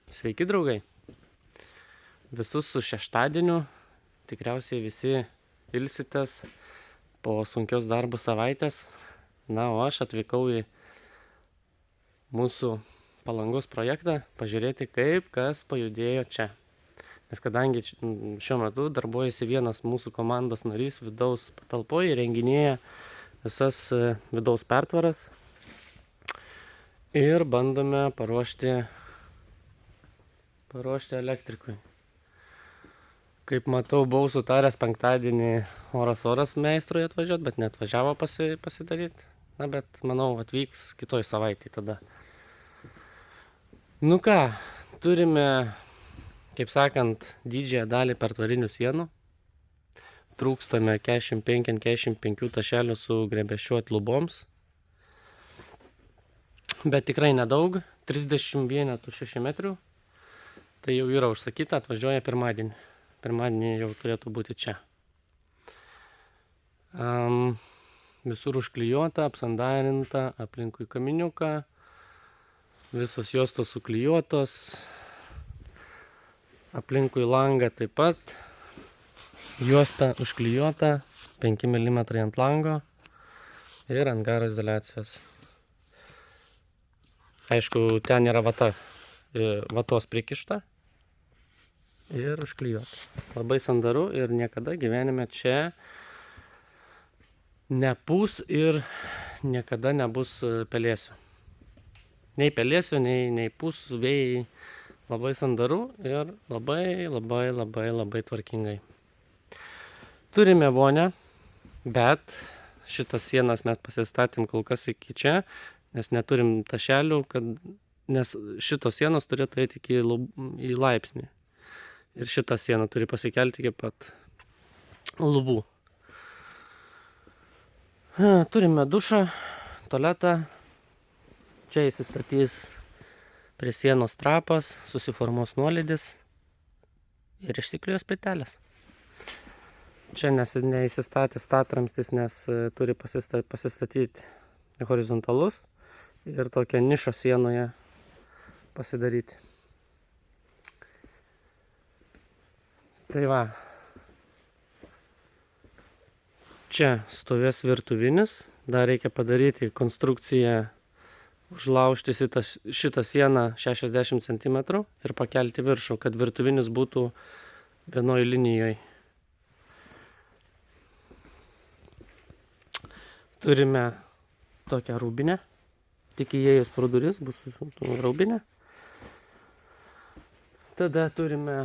Sveiki, draugai. Visus su šeštadieniu. Tikriausiai visi ilsitės po sunkios darbų savaitės. Na, o aš atvykau į mūsų Palangos projektą pažiūrėti, kaip kas pajudėjo čia. Nes kadangi šiuo metu darbuojasi vienas mūsų komandos narys vidaus patalpoje, renginėja visas vidaus pertvaras ir bandome paruošti elektrikui. Kaip matau, buvau sutaręs penktadienį oras meistrui atvažiuoti, bet neatvažiavo pasidaryti. Na, bet manau, atvyks kitoj savaitėje tada. Nu ką, turime, kaip sakant, didžiąją dalį pertvarinių sienų. Trūkstame 45 tašelių su grebešiuot luboms. Bet tikrai nedaug, 30 vienetų 6 metrių. Tai jau yra užsakyta, atvažiuoja pirmadienį. Pirmadienį jau turėtų būti čia. Visur užklijuota, apsandarinta, aplinkui kaminiuką. Visos juostos suklijuotos. Aplinkui langą taip pat. Juosta užklijuota, 5 mm ant lango ir ant garo izoliacijos. Aišku, ten yra vatos prikišta ir užklijuota. Labai sandaru ir niekada gyvenime čia nepūs ir niekada nebus pelėsių. Nei pelėsių, nei pūs vėjai. Labai sandaru ir labai tvarkingai. Turime vonią, bet šitas sienas mes pasistatėm kol kas iki čia, nes neturim tašelių, nes šitos sienos turėtų eiti į laipsnį. Ir šitą sieną turi pasikelti iki pat lubų. Turime dušą, tualetą. Čia įsistatys prie sienos trapas, susiformuos nuolydis ir išsiklijos plytelės. Čia neįsistatė statramstis, nes turi pasistatyti horizontalus ir tokią nišą sienoje pasidaryti. Tai va, čia stovės virtuvinis, dar reikia padaryti konstrukciją, užlaužti šitą sieną 60 cm ir pakelti viršų, kad virtuvinis būtų vienoj linijoje. Turime tokią rūbinę, tik įėjus pro duris bus rūbinė. Tada turime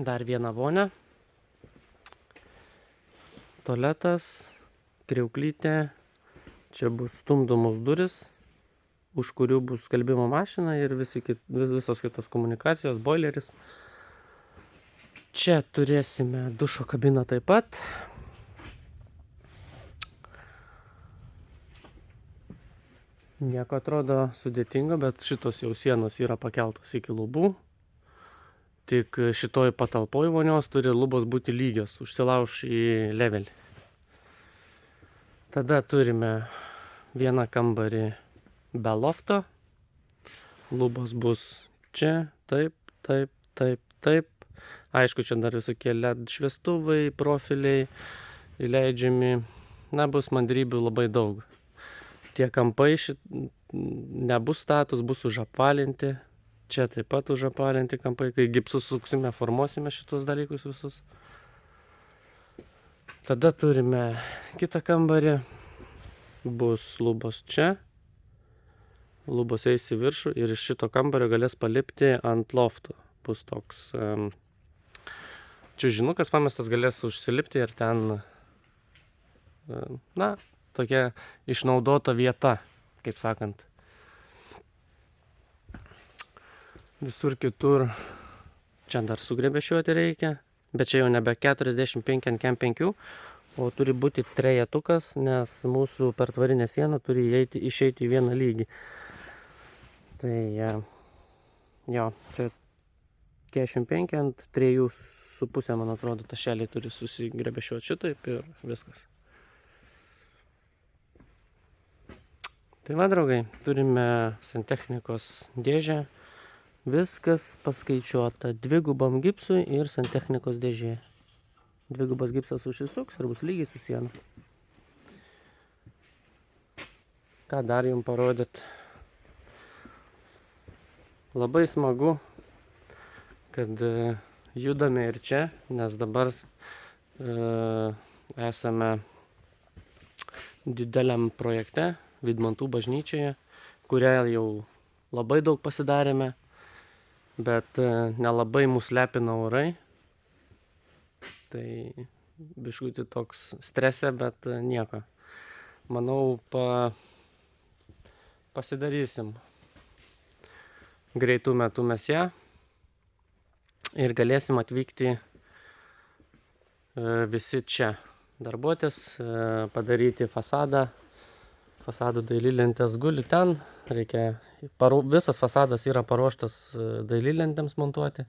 dar vieną vonią, tualetas, kriauklytė, čia bus stumdomos duris, už kurių bus skalbimo mašina ir visos kitos komunikacijos, boileris. Čia turėsime dušo kabiną taip pat. Nieko atrodo sudėtingo, bet šitos jau sienos yra pakeltos iki lubų. Tik šitoj patalpoj vonios turi lubos būti lygios, užsilauš į levelį. Tada turime vieną kambarį be lofto. Lubos bus čia, taip. Aišku, čia dar visokie LED šviestuvai, profiliai įleidžiami. Na, bus mandrybių labai daug. Tie kampai nebus status, bus užapvalinti. Čia taip pat užapvalinti kampai, kai gipsus suksime, formuosime šitus dalykus visus. Tada turime kitą kambarį. Bus lubos čia. Lubos eis į viršų ir iš šito kambario galės palipti ant lofto. Bus toks čiužinukas pamestas, galės užsilipti ir ten, na, tokia išnaudota vieta, kaip sakant. Visur kitur čia dar sugrebešiuoti reikia, bet čia jau nebe 45 ant 5, o turi būti trejetukas, nes mūsų pertvarinė siena turi išeiti į vieną lygį. Tai jo, čia 45 ant 3,5, man atrodo, tašeliai turi susigrebešiuoti šitaip ir viskas. Tai va, draugai, turime santechnikos dėžę. Viskas paskaičiuota 2 gipsui ir santechnikos dėžė. 2 gipsas užsisuks ir bus lygiai su siena. Ką dar jums parodyt? Labai smagu, kad judame ir čia, nes dabar esame dideliam projekte Vydmantų bažnyčioje, kurią jau labai daug pasidarėme, bet nelabai mus lepina orai. Tai biškutį toks strese, bet nieko. Manau, pasidarysim greitų metų mes ją ir galėsim atvykti visi čia darbuotis, padaryti fasadą. Fasadų dailylentės guli ten, visas fasadas yra paruoštas dailylentėms montuoti.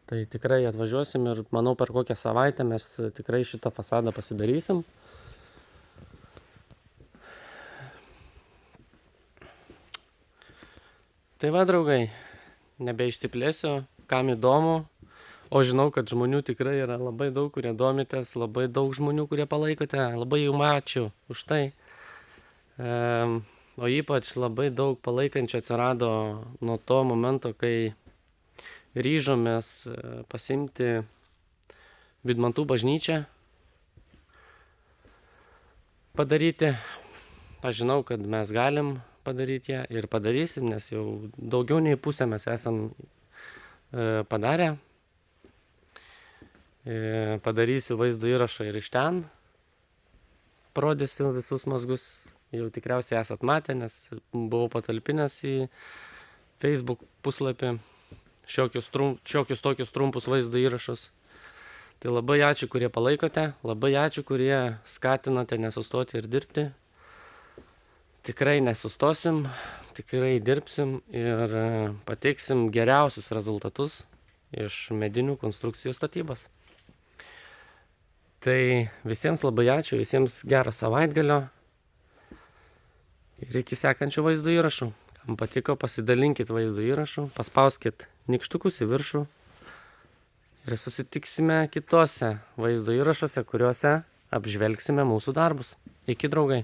Tai tikrai atvažiuosim ir manau per kokią savaitę mes tikrai šitą fasadą pasidarysim. Tai va, draugai, nebeišsiplėsiu, kam įdomu, o žinau, kad žmonių tikrai yra labai daug, kurie domitės, labai daug žmonių, kurie palaikote, labai jums ačiū už tai. O ypač labai daug palaikančių atsirado nuo to momento, kai ryžomės pasiimti Vydmantų bažnyčią, padaryti. Aš žinau, kad mes galim padaryti ją ir padarysim, nes jau daugiau nei pusę mes esam padarę. Padarysiu vaizdo įrašą ir iš ten, parodysiu visus mazgus. Jau tikriausiai esat matę, nes buvau patalpinęs į Facebook puslapį šiokius tokius trumpus vaizdo įrašus. Tai labai ačiū, kurie palaikote, labai ačiū, kurie skatinate nesustoti ir dirbti. Tikrai nesustosim, tikrai dirbsim ir pateiksim geriausius rezultatus iš medinių konstrukcijų statybos. Tai visiems labai ačiū, visiems gero savaitgalio. Ir iki sekančių vaizdo įrašų. Kam patiko, pasidalinkit vaizdo įrašų, paspauskit nykštukus į viršų ir susitiksime kitose vaizdo įrašuose, kuriuose apžvelgsime mūsų darbus. Iki, draugai.